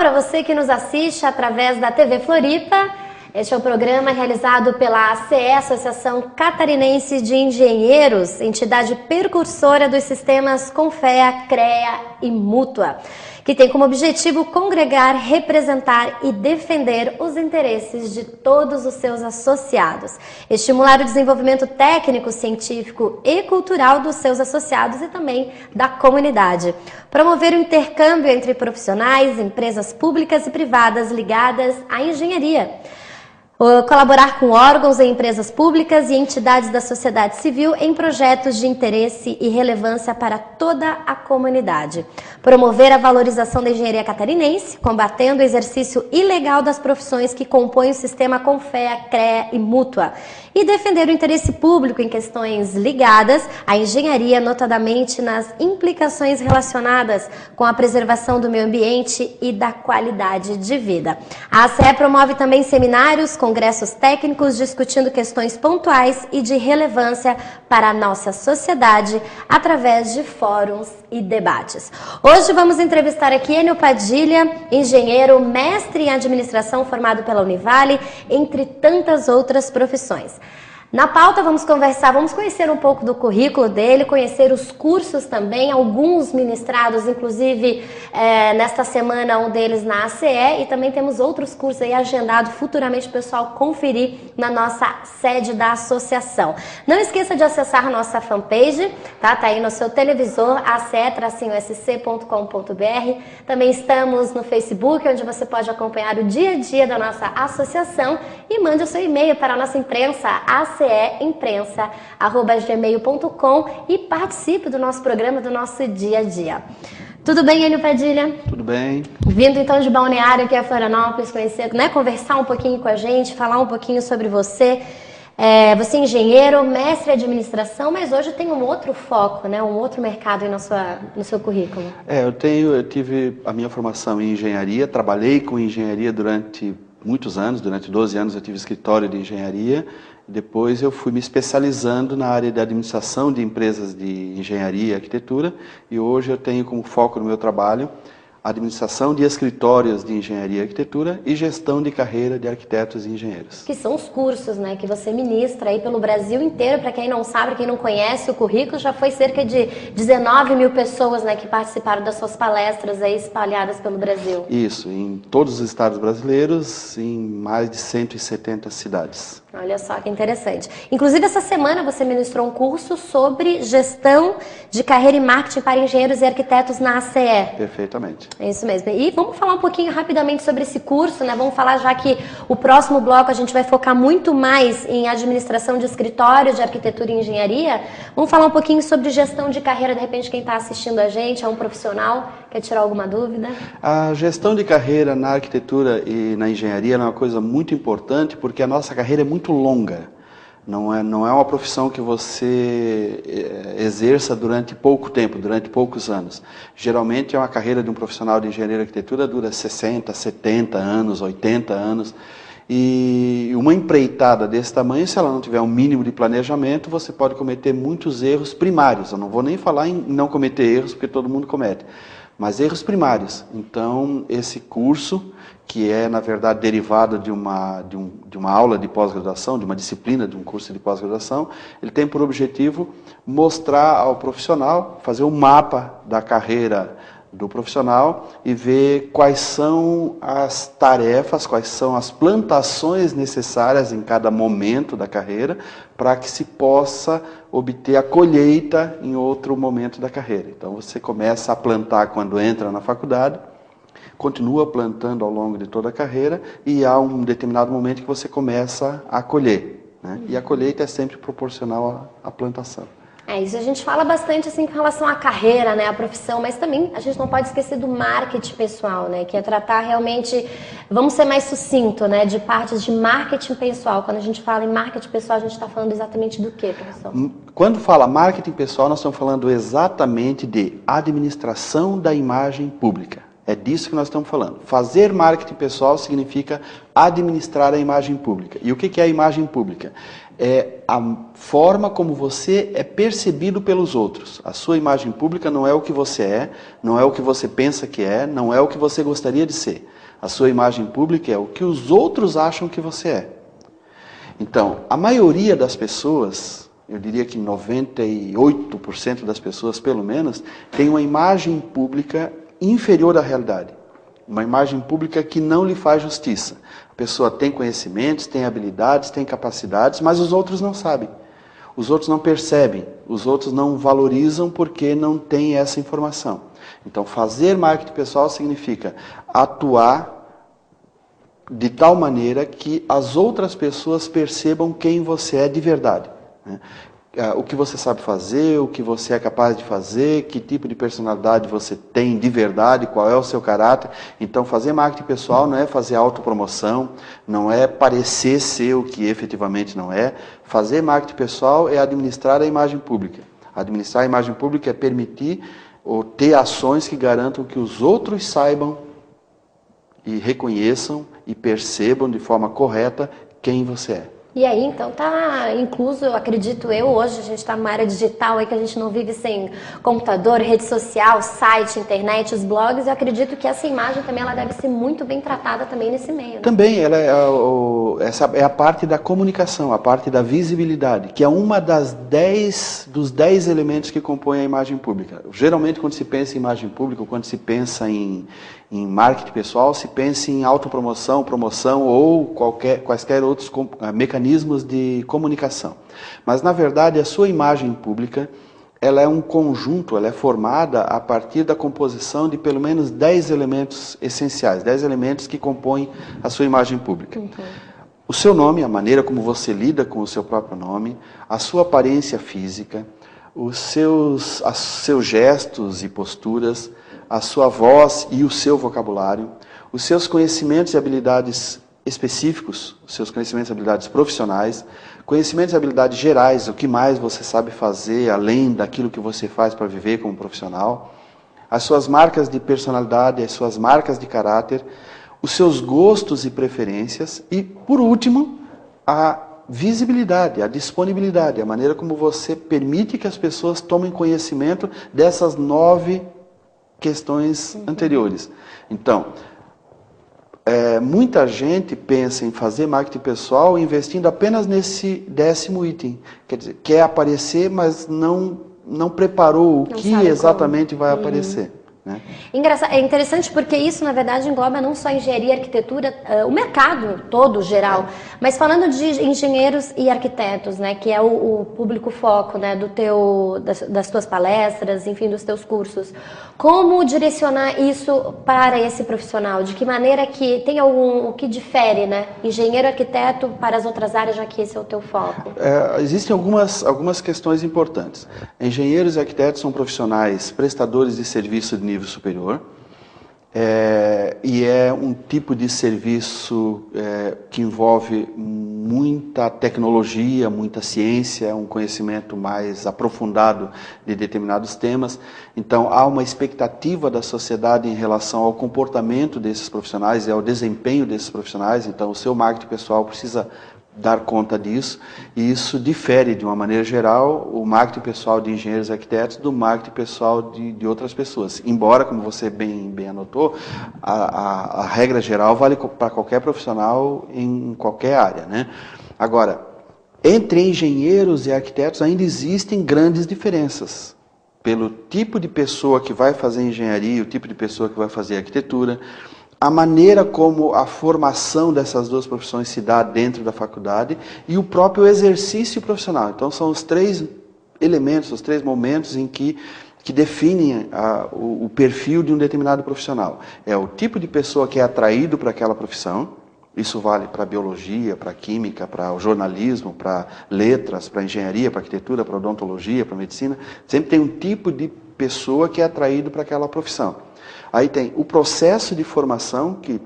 para você que nos assiste através da TV Floripa. Este é o programa realizado pela ACE, Associação Catarinense de Engenheiros, entidade precursora dos sistemas Confea, CREA e Mútua, que tem como objetivo congregar, representar e defender os interesses de todos os seus associados, estimular o desenvolvimento técnico, científico e cultural dos seus associados e também da comunidade, promover o intercâmbio entre profissionais, empresas públicas e privadas ligadas à engenharia, colaborar com órgãos e empresas públicas e entidades da sociedade civil em projetos de interesse e relevância para toda a comunidade. Promover a valorização da engenharia catarinense, combatendo o exercício ilegal das profissões que compõem o sistema Confea, CREA e Mútua. E defender o interesse público em questões ligadas à engenharia, notadamente nas implicações relacionadas com a preservação do meio ambiente e da qualidade de vida. A ACE promove também seminários, congressos técnicos discutindo questões pontuais e de relevância para a nossa sociedade através de fóruns e debates. Hoje vamos entrevistar aqui Enio Padilha, engenheiro, mestre em administração formado pela Univale, entre tantas outras profissões. Na pauta vamos conhecer um pouco do currículo dele, conhecer os cursos também, alguns ministrados, inclusive nesta semana um deles na ACE, e também temos outros cursos aí agendados futuramente para o pessoal conferir na nossa sede da associação. Não esqueça de acessar a nossa fanpage, tá aí no seu televisor, ace-sc.com.br. Também estamos no Facebook, onde você pode acompanhar o dia a dia da nossa associação e mande o seu e-mail para a nossa imprensa, ace-imprensa@gmail.com, e participe do nosso programa, do nosso dia a dia. Tudo bem, Enio Padilha? Tudo bem. Vindo então de Balneário aqui a Florianópolis, conhecer, conversar um pouquinho com a gente, falar um pouquinho sobre você. Você é engenheiro, mestre em administração, mas hoje tem um outro foco, um outro mercado aí no seu currículo. Eu tive a minha formação em engenharia, trabalhei com engenharia durante muitos anos, durante 12 anos eu tive escritório de engenharia. Depois eu fui me especializando na área de administração de empresas de engenharia e arquitetura, e hoje eu tenho como foco no meu trabalho a administração de escritórios de engenharia e arquitetura e gestão de carreira de arquitetos e engenheiros. Que são os cursos que você ministra aí pelo Brasil inteiro. Para quem não sabe, quem não conhece o currículo, já foi cerca de 19 mil pessoas que participaram das suas palestras aí espalhadas pelo Brasil. Isso, em todos os estados brasileiros, em mais de 170 cidades. Olha só que interessante. Inclusive, essa semana você ministrou um curso sobre gestão de carreira e marketing para engenheiros e arquitetos na ACE. Perfeitamente. É isso mesmo. E vamos falar um pouquinho rapidamente sobre esse curso, Vamos falar, já que o próximo bloco a gente vai focar muito mais em administração de escritórios de arquitetura e engenharia. Vamos falar um pouquinho sobre gestão de carreira, de repente quem está assistindo a gente é um profissional, quer tirar alguma dúvida? A gestão de carreira na arquitetura e na engenharia é uma coisa muito importante, porque a nossa carreira é muito longa. Não é uma profissão que você exerça durante pouco tempo, durante poucos anos. Geralmente uma carreira de um profissional de engenharia e arquitetura dura 60, 70 anos, 80 anos. E uma empreitada desse tamanho, se ela não tiver um mínimo de planejamento, você pode cometer muitos erros primários. Eu não vou nem falar em não cometer erros, porque todo mundo comete, mas erros primários. Então, esse curso, que é, na verdade, derivado de uma aula de pós-graduação, de uma disciplina de um curso de pós-graduação, ele tem por objetivo mostrar ao profissional, fazer um mapa da carreira do profissional e ver quais são as tarefas, quais são as plantações necessárias em cada momento da carreira para que se possa obter a colheita em outro momento da carreira. Então você começa a plantar quando entra na faculdade, continua plantando ao longo de toda a carreira e há um determinado momento que você começa a colher, E a colheita é sempre proporcional à plantação. Isso a gente fala bastante em relação à carreira, à profissão, mas também a gente não pode esquecer do marketing pessoal, que é tratar realmente, vamos ser mais sucinto, de partes de marketing pessoal. Quando a gente fala em marketing pessoal, a gente está falando exatamente do quê, professor? Quando fala marketing pessoal, nós estamos falando exatamente de administração da imagem pública. É disso que nós estamos falando. Fazer marketing pessoal significa administrar a imagem pública. E o que é a imagem pública? É a forma como você é percebido pelos outros. A sua imagem pública não é o que você é, não é o que você pensa que é, não é o que você gostaria de ser. A sua imagem pública é o que os outros acham que você é. Então, a maioria das pessoas, eu diria que 98% das pessoas, pelo menos, tem uma imagem pública inferior à realidade. Uma imagem pública que não lhe faz justiça. A pessoa tem conhecimentos, tem habilidades, tem capacidades, mas os outros não sabem. Os outros não percebem, os outros não valorizam porque não têm essa informação. Então, fazer marketing pessoal significa atuar de tal maneira que as outras pessoas percebam quem você é de verdade, né? O que você sabe fazer, o que você é capaz de fazer, que tipo de personalidade você tem de verdade, qual é o seu caráter. Então, fazer marketing pessoal não é fazer autopromoção, não é parecer ser o que efetivamente não é. Fazer marketing pessoal é administrar a imagem pública. Administrar a imagem pública é permitir ou ter ações que garantam que os outros saibam e reconheçam e percebam de forma correta quem você é. E aí, então, tá incluso, acredito eu, hoje a gente está numa era digital aí que a gente não vive sem computador, rede social, site, internet, os blogs. Eu acredito que essa imagem também ela deve ser muito bem tratada também nesse meio, né? Também, ela essa é a parte da comunicação, a parte da visibilidade, que é uma dos 10 elementos que compõem a imagem pública. Geralmente, quando se pensa em imagem pública, quando se pensa em marketing pessoal, se pensa em autopromoção, promoção ou quaisquer outros mecanismos de comunicação. Mas, na verdade, a sua imagem pública, ela é um conjunto, ela é formada a partir da composição de pelo menos 10 elementos essenciais, 10 elementos que compõem a sua imagem pública. Uhum. O seu nome, a maneira como você lida com o seu próprio nome, a sua aparência física, os seus gestos e posturas, a sua voz e o seu vocabulário, os seus conhecimentos e habilidades específicos, os seus conhecimentos e habilidades profissionais, conhecimentos e habilidades gerais, o que mais você sabe fazer além daquilo que você faz para viver como profissional, as suas marcas de personalidade, as suas marcas de caráter, os seus gostos e preferências e, por último, a visibilidade, a disponibilidade, a maneira como você permite que as pessoas tomem conhecimento dessas 9 questões anteriores. Então, muita gente pensa em fazer marketing pessoal investindo apenas nesse 10º item. Quer dizer, quer aparecer, mas não preparou o que exatamente vai aparecer. Né? É interessante porque isso, na verdade, engloba não só engenharia e arquitetura, o mercado todo geral, mas falando de engenheiros e arquitetos, né, que é o público-foco, né, das tuas palestras, enfim, dos teus cursos. Como direcionar isso para esse profissional? De que maneira que tem o que difere, né, engenheiro e arquiteto para as outras áreas, já que esse é o teu foco? Existem algumas questões importantes. Engenheiros e arquitetos são profissionais prestadores de serviço de nível superior, e é um tipo de serviço que envolve muita tecnologia, muita ciência, um conhecimento mais aprofundado de determinados temas. Então, há uma expectativa da sociedade em relação ao comportamento desses profissionais e ao desempenho desses profissionais. Então, o seu marketing pessoal precisa dar conta disso, e isso difere, de uma maneira geral, o marketing pessoal de engenheiros e arquitetos do marketing pessoal de outras pessoas. Embora, como você bem anotou, a regra geral vale para qualquer profissional em qualquer área, né? Agora, entre engenheiros e arquitetos ainda existem grandes diferenças. Pelo tipo de pessoa que vai fazer engenharia, o tipo de pessoa que vai fazer arquitetura, a maneira como a formação dessas duas profissões se dá dentro da faculdade e o próprio exercício profissional. Então, são os 3 elementos, os 3 momentos em que definem o perfil de um determinado profissional. É o tipo de pessoa que é atraído para aquela profissão, isso vale para a biologia, para a química, para o jornalismo, para letras, para a engenharia, para a arquitetura, para a odontologia, para a medicina. Sempre tem um tipo de pessoa que é atraído para aquela profissão. Aí tem o processo de formação, que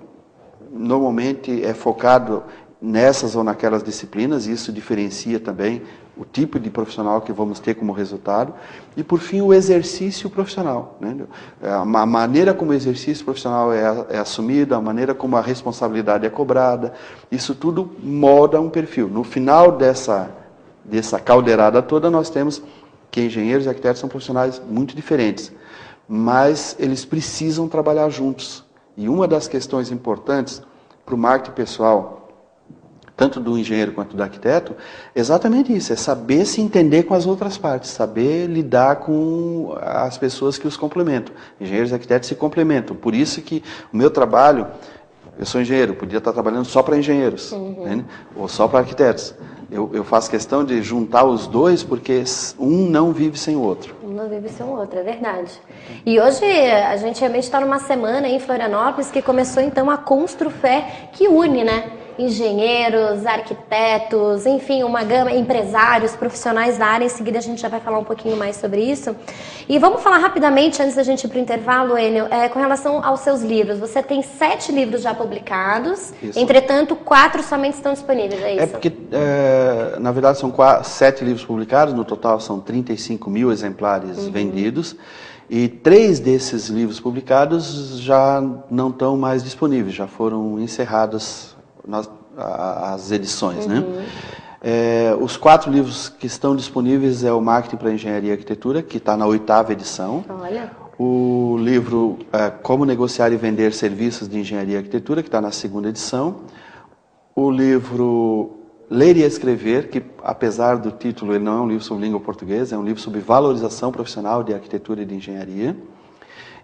normalmente é focado nessas ou naquelas disciplinas, e isso diferencia também o tipo de profissional que vamos ter como resultado, e por fim o exercício profissional, né? A maneira como o exercício profissional é assumido, a maneira como a responsabilidade é cobrada, isso tudo molda um perfil. No final dessa caldeirada toda, nós temos que engenheiros e arquitetos são profissionais muito diferentes, mas eles precisam trabalhar juntos. E uma das questões importantes para o marketing pessoal, tanto do engenheiro quanto do arquiteto, é exatamente isso, é saber se entender com as outras partes, saber lidar com as pessoas que os complementam. Engenheiros e arquitetos se complementam, por isso que o meu trabalho, eu sou engenheiro, podia estar trabalhando só para engenheiros, né? Ou só para arquitetos. Eu faço questão de juntar os dois, porque um não vive sem o outro. Um não vive sem o outro, é verdade. E hoje a gente realmente está numa semana em Florianópolis que começou então a Construfé, que une, né? Engenheiros, arquitetos, enfim, uma gama, empresários, profissionais da área. Em seguida a gente já vai falar um pouquinho mais sobre isso. E vamos falar rapidamente, antes da gente ir para o intervalo, Enio, com relação aos seus livros. Você tem 7 livros já publicados, isso. Entretanto, 4 somente estão disponíveis, é isso? É porque, na verdade, são 7 livros publicados, no total são 35 mil exemplares vendidos. E 3 desses livros publicados já não estão mais disponíveis, já foram encerrados as edições, né? Os 4 livros que estão disponíveis é o Marketing para Engenharia e Arquitetura, que está na 8ª edição. Olha. O livro Como Negociar e Vender Serviços de Engenharia e Arquitetura, que está na 2ª edição. O livro Ler e Escrever, que apesar do título, ele não é um livro sobre língua portuguesa, é um livro sobre valorização profissional de arquitetura e de engenharia.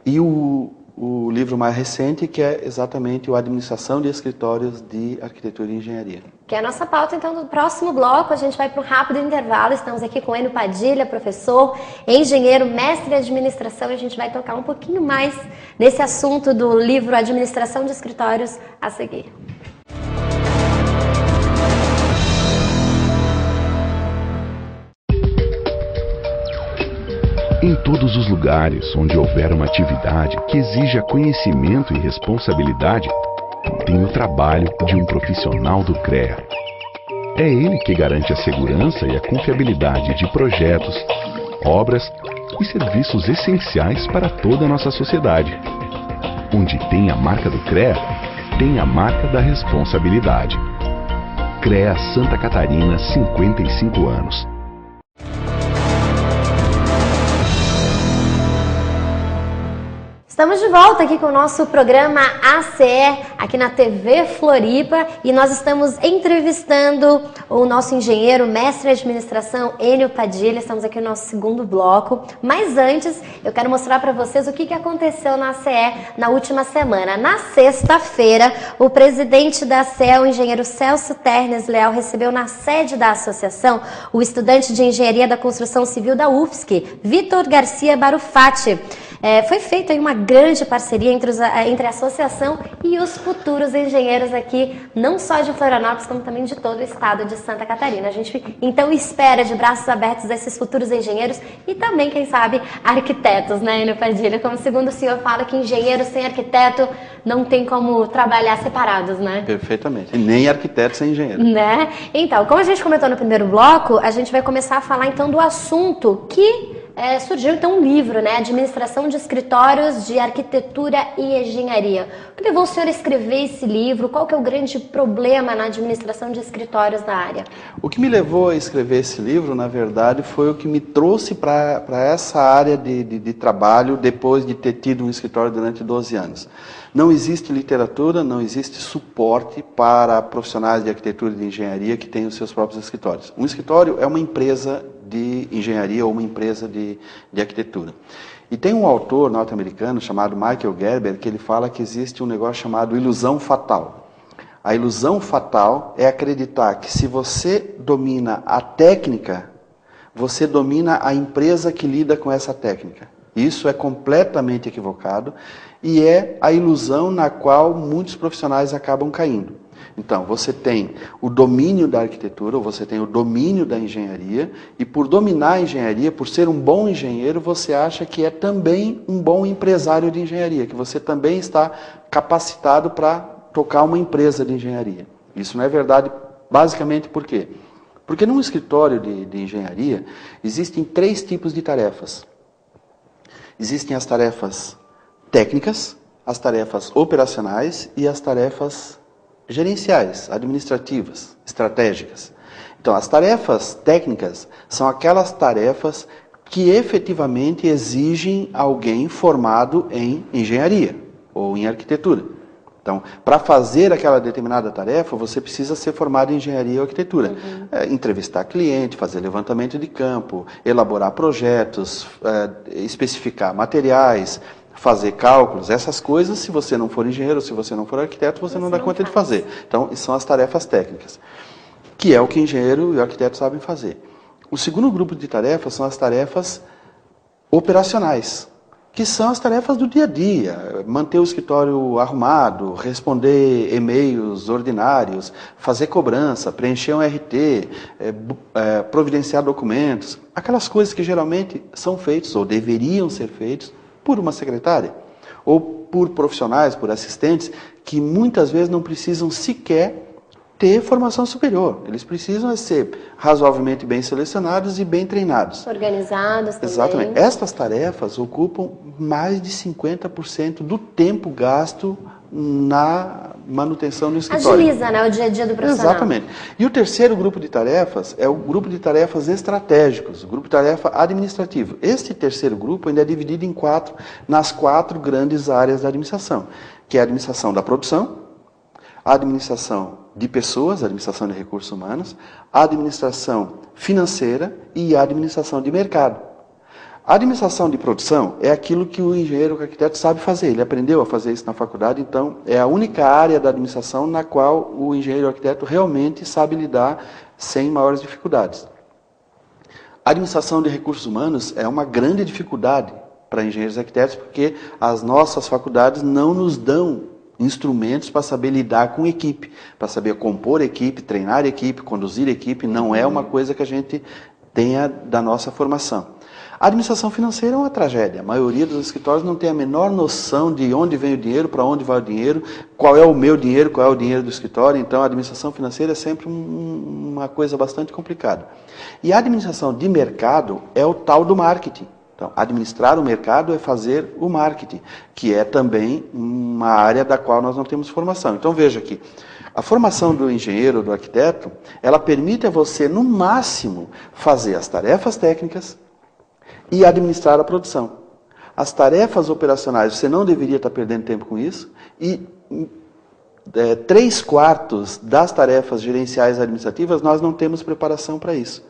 E o livro mais recente, que é exatamente o Administração de Escritórios de Arquitetura e Engenharia. Que é a nossa pauta, então, do próximo bloco. A gente vai para um rápido intervalo. Estamos aqui com Enio Padilha, professor, engenheiro, mestre em administração, e a gente vai tocar um pouquinho mais nesse assunto do livro Administração de Escritórios a seguir. Em todos os lugares onde houver uma atividade que exija conhecimento e responsabilidade, tem o trabalho de um profissional do CREA. É ele que garante a segurança e a confiabilidade de projetos, obras e serviços essenciais para toda a nossa sociedade. Onde tem a marca do CREA, tem a marca da responsabilidade. CREA Santa Catarina, 55 anos. Estamos de volta aqui com o nosso programa ACE, aqui na TV Floripa, e nós estamos entrevistando o nosso engenheiro, mestre em administração, Enio Padilha. Estamos aqui no nosso 2º bloco, mas antes eu quero mostrar para vocês o que aconteceu na ACE na última semana. Na sexta-feira, o presidente da ACE, o engenheiro Celso Ternes Leal, recebeu na sede da associação o estudante de engenharia da construção civil da UFSC, Vitor Garcia Barufatti. Foi feita aí uma grande parceria entre a associação e os futuros engenheiros aqui, não só de Florianópolis, como também de todo o estado de Santa Catarina. A gente, então, espera de braços abertos esses futuros engenheiros e também, quem sabe, arquitetos, né, Enio Padilha? Como segundo o senhor fala, que engenheiro sem arquiteto não tem como trabalhar separados, né? Perfeitamente. Nem arquiteto sem engenheiro. Né? Então, como a gente comentou no primeiro bloco, a gente vai começar a falar, então, do assunto que surgiu então um livro, né? Administração de Escritórios de Arquitetura e Engenharia. O que levou o senhor a escrever esse livro? Qual que é o grande problema na administração de escritórios da área? O que me levou a escrever esse livro, na verdade, foi o que me trouxe para essa área de trabalho depois de ter tido um escritório durante 12 anos. Não existe literatura, não existe suporte para profissionais de arquitetura e de engenharia que têm os seus próprios escritórios. Um escritório é uma empresa de engenharia ou uma empresa de arquitetura. E tem um autor norte-americano chamado Michael Gerber que ele fala que existe um negócio chamado ilusão fatal. A ilusão fatal é acreditar que se você domina a técnica, você domina a empresa que lida com essa técnica. Isso é completamente equivocado e é a ilusão na qual muitos profissionais acabam caindo. Então, você tem o domínio da arquitetura, você tem o domínio da engenharia, e por dominar a engenharia, por ser um bom engenheiro, você acha que é também um bom empresário de engenharia, que você também está capacitado para tocar uma empresa de engenharia. Isso não é verdade, basicamente por quê? Porque num escritório de engenharia, existem 3 tipos de tarefas. Existem as tarefas técnicas, as tarefas operacionais e as tarefas gerenciais, administrativas, estratégicas. Então, as tarefas técnicas são aquelas tarefas que efetivamente exigem alguém formado em engenharia ou em arquitetura. Então, para fazer aquela determinada tarefa, você precisa ser formado em engenharia ou arquitetura. Entrevistar cliente, fazer levantamento de campo, elaborar projetos, especificar materiais, fazer cálculos, essas coisas, se você não for engenheiro, se você não for arquiteto, você não dá conta de fazer. Então, são as tarefas técnicas, que é o que engenheiro e arquiteto sabem fazer. O segundo grupo de tarefas são as tarefas operacionais, que são as tarefas do dia a dia, manter o escritório arrumado, responder e-mails ordinários, fazer cobrança, preencher um RT, providenciar documentos, aquelas coisas que geralmente são feitas ou deveriam ser feitas por uma secretária, ou por profissionais, por assistentes, que muitas vezes não precisam sequer ter formação superior. Eles precisam ser razoavelmente bem selecionados e bem treinados. Organizados também. Exatamente. Estas tarefas ocupam mais de 50% do tempo gasto na manutenção do escritório. Agiliza, né, o dia a dia do profissional. Exatamente. E o terceiro grupo de tarefas é o grupo de tarefas estratégicos, o grupo de tarefa administrativo. Este terceiro grupo ainda é dividido nas 4 grandes áreas da administração, que é a administração da produção, a administração de pessoas, a administração de recursos humanos, a administração financeira e a administração de mercado. A administração de produção é aquilo que o engenheiro, o arquiteto sabe fazer. Ele aprendeu a fazer isso na faculdade, então é a única área da administração na qual o engenheiro, o arquiteto realmente sabe lidar sem maiores dificuldades. A administração de recursos humanos é uma grande dificuldade para engenheiros e arquitetos, porque as nossas faculdades não nos dão instrumentos para saber lidar com equipe, para saber compor equipe, treinar equipe, conduzir equipe, não é uma coisa que a gente tenha da nossa formação. A administração financeira é uma tragédia. A maioria dos escritórios não tem a menor noção de onde vem o dinheiro, para onde vai o dinheiro, qual é o meu dinheiro, qual é o dinheiro do escritório. Então, a administração financeira é sempre uma coisa bastante complicada. E a administração de mercado é o tal do marketing. Então, administrar o mercado é fazer o marketing, que é também uma área da qual nós não temos formação. Então, veja aqui, a formação do engenheiro, do arquiteto, ela permite a você, no máximo, fazer as tarefas técnicas e administrar a produção. As tarefas operacionais, você não deveria estar perdendo tempo com isso, e 3/4 das tarefas gerenciais administrativas, nós não temos preparação para isso.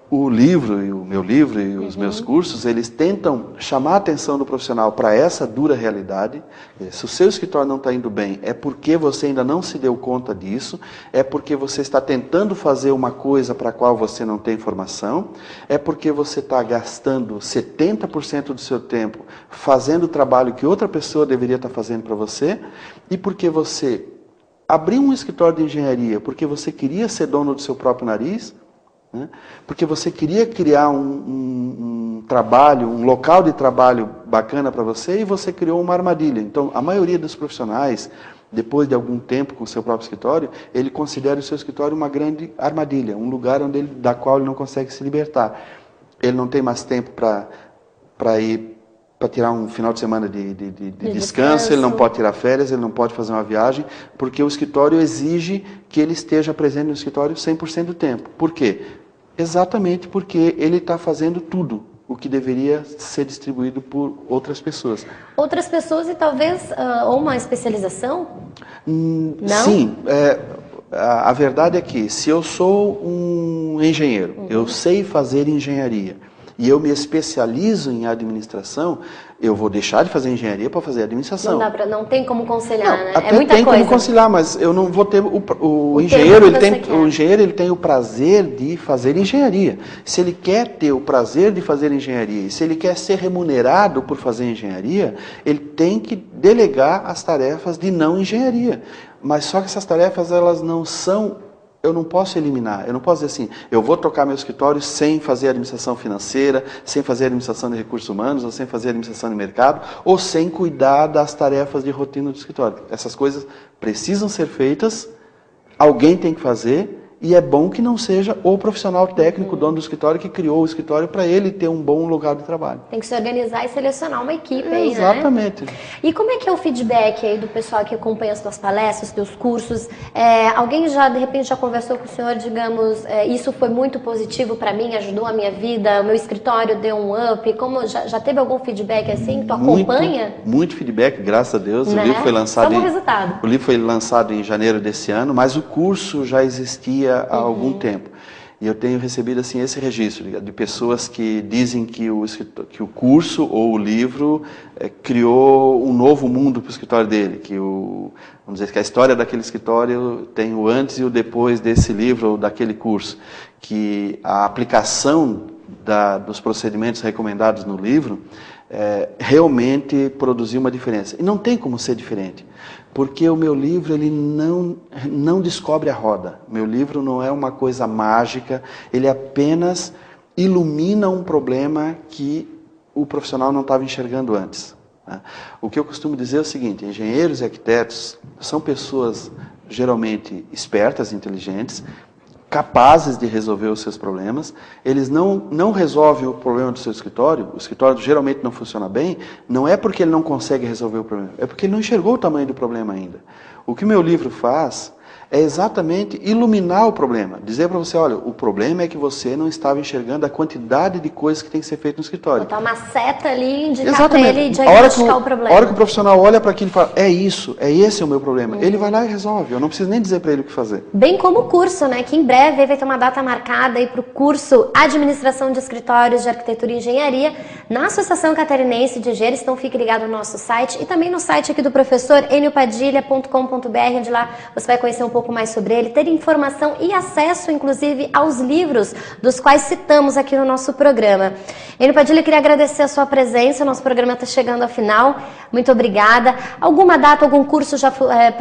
O livro, e o meu livro e os meus cursos, eles tentam chamar a atenção do profissional para essa dura realidade. Se o seu escritório não está indo bem, é porque você ainda não se deu conta disso, é porque você está tentando fazer uma coisa para a qual você não tem informação, é porque você está gastando 70% do seu tempo fazendo o trabalho que outra pessoa deveria estar fazendo para você, e porque você abriu um escritório de engenharia porque você queria ser dono do seu próprio nariz, porque você queria criar um trabalho, um local de trabalho bacana para você, e você criou uma armadilha. Então, a maioria dos profissionais, depois de algum tempo com o seu próprio escritório, ele considera o seu escritório uma grande armadilha, um lugar da qual ele não consegue se libertar. Ele não tem mais tempo para ir para tirar um final de semana de descanso, ele não pode tirar férias, ele não pode fazer uma viagem, porque o escritório exige que ele esteja presente no escritório 100% do tempo. Por quê? Exatamente porque ele está fazendo tudo o que deveria ser distribuído por outras pessoas. Outras pessoas e talvez ou uma especialização? Não? Sim. A verdade é que se eu sou um engenheiro, eu sei fazer engenharia, e eu me especializo em administração, eu vou deixar de fazer engenharia para fazer administração. Não tem como conciliar, né? Até é muita tem coisa. Como conciliar, mas eu não vou ter o engenheiro, ele tem o prazer de fazer engenharia. Se ele quer ter o prazer de fazer engenharia, e se ele quer ser remunerado por fazer engenharia, ele tem que delegar as tarefas de não engenharia. Mas só que essas tarefas, elas não são... Eu não posso eliminar, eu não posso dizer assim, eu vou tocar meu escritório sem fazer administração financeira, sem fazer administração de recursos humanos, ou sem fazer administração de mercado, ou sem cuidar das tarefas de rotina do escritório. Essas coisas precisam ser feitas, alguém tem que fazer, E é bom que não seja o profissional técnico, dono do escritório, que criou o escritório para ele ter um bom lugar de trabalho. Tem que se organizar e selecionar uma equipe aí, né? Exatamente. E como é que é o feedback aí do pessoal que acompanha as tuas palestras, os teus cursos? Alguém já, de repente, já conversou com o senhor, digamos, isso foi muito positivo para mim, ajudou a minha vida, o meu escritório deu um up? Como, já teve algum feedback assim? Tu acompanha? Muito feedback, graças a Deus. Né? O livro foi lançado resultado. O livro foi lançado em janeiro desse ano, mas o curso já existia há algum tempo. E eu tenho recebido assim esse registro de pessoas que dizem que o curso ou o livro criou um novo mundo para o escritório dele, vamos dizer que a história daquele escritório tem o antes e o depois desse livro ou daquele curso, que a aplicação dos procedimentos recomendados no livro realmente produziu uma diferença. E não tem como ser diferente. Porque o meu livro ele não descobre a roda. Meu livro não é uma coisa mágica, ele apenas ilumina um problema que o profissional não estava enxergando antes. Né? O que eu costumo dizer é o seguinte: engenheiros e arquitetos são pessoas geralmente espertas, inteligentes, capazes de resolver os seus problemas. Eles não resolvem o problema do seu escritório. O escritório geralmente não funciona bem, não é porque ele não consegue resolver o problema, é porque ele não enxergou o tamanho do problema ainda. O que o meu livro faz é exatamente iluminar o problema, dizer para você, olha, o problema é que você não estava enxergando a quantidade de coisas que tem que ser feito no escritório. Botar uma seta ali e indicar para ele diagnosticar o problema. A hora que o profissional olha para aquilo e fala, esse é o meu problema, ele vai lá e resolve, eu não preciso nem dizer para ele o que fazer. Bem como o curso, né, que em breve vai ter uma data marcada aí para o curso Administração de Escritórios de Arquitetura e Engenharia na Associação Catarinense de Engenheiros. Então fique ligado no nosso site e também no site aqui do professor eniopadilha.com.br, onde lá você vai conhecer um pouco mais sobre ele, ter informação e acesso, inclusive, aos livros dos quais citamos aqui no nosso programa. Enio Padilha, eu queria agradecer a sua presença, o nosso programa está chegando ao final, muito obrigada. Alguma data, algum curso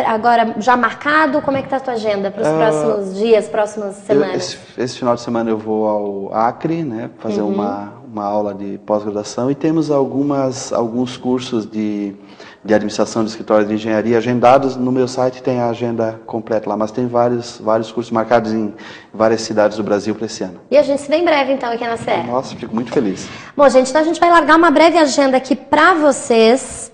agora já marcado? Como é que está a tua agenda para os próximos dias, próximas semanas? Esse final de semana eu vou ao Acre, né, fazer uma aula de pós-graduação, e temos alguns cursos de administração de escritórios de engenharia agendados. No meu site tem a agenda completa lá, mas tem vários cursos marcados em várias cidades do Brasil para esse ano. E a gente se vê em breve então aqui na Serra. Nossa, fico muito feliz. Bom, gente, então a gente vai largar uma breve agenda aqui para vocês.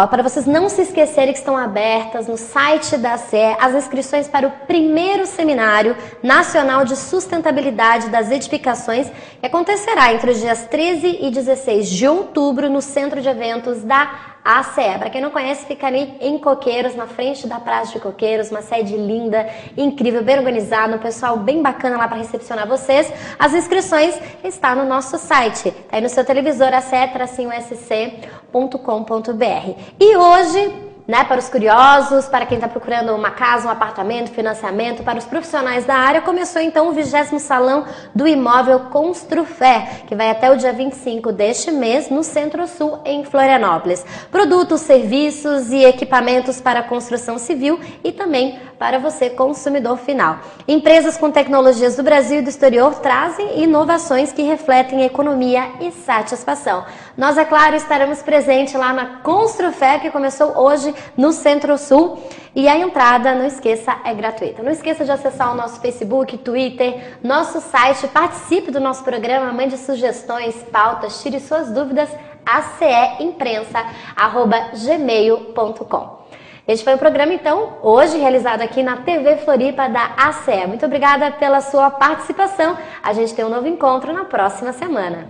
Para vocês não se esquecerem que estão abertas no site da CE as inscrições para o primeiro Seminário Nacional de Sustentabilidade das Edificações, que acontecerá entre os dias 13 e 16 de outubro no Centro de Eventos da ACE. Para quem não conhece, fica ali em Coqueiros, na frente da Praça de Coqueiros, uma sede linda, incrível, bem organizada, um pessoal bem bacana lá para recepcionar vocês. As inscrições estão no nosso site, tá aí no seu televisor, ace-usc.com.br. E hoje, né, para os curiosos, para quem está procurando uma casa, um apartamento, financiamento, para os profissionais da área, começou então o 20º Salão do Imóvel Construfé, que vai até o dia 25 deste mês no Centro-Sul, em Florianópolis. Produtos, serviços e equipamentos para a construção civil e também para você, consumidor final. Empresas com tecnologias do Brasil e do exterior trazem inovações que refletem economia e satisfação. Nós, é claro, estaremos presentes lá na Construfé, que começou hoje no Centro-Sul, e a entrada, não esqueça, é gratuita. Não esqueça de acessar o nosso Facebook, Twitter, nosso site, participe do nosso programa, mande sugestões, pautas, tire suas dúvidas, aceimprensa@gmail.com. Este foi o programa, então, hoje realizado aqui na TV Floripa da ACE. Muito obrigada pela sua participação. A gente tem um novo encontro na próxima semana.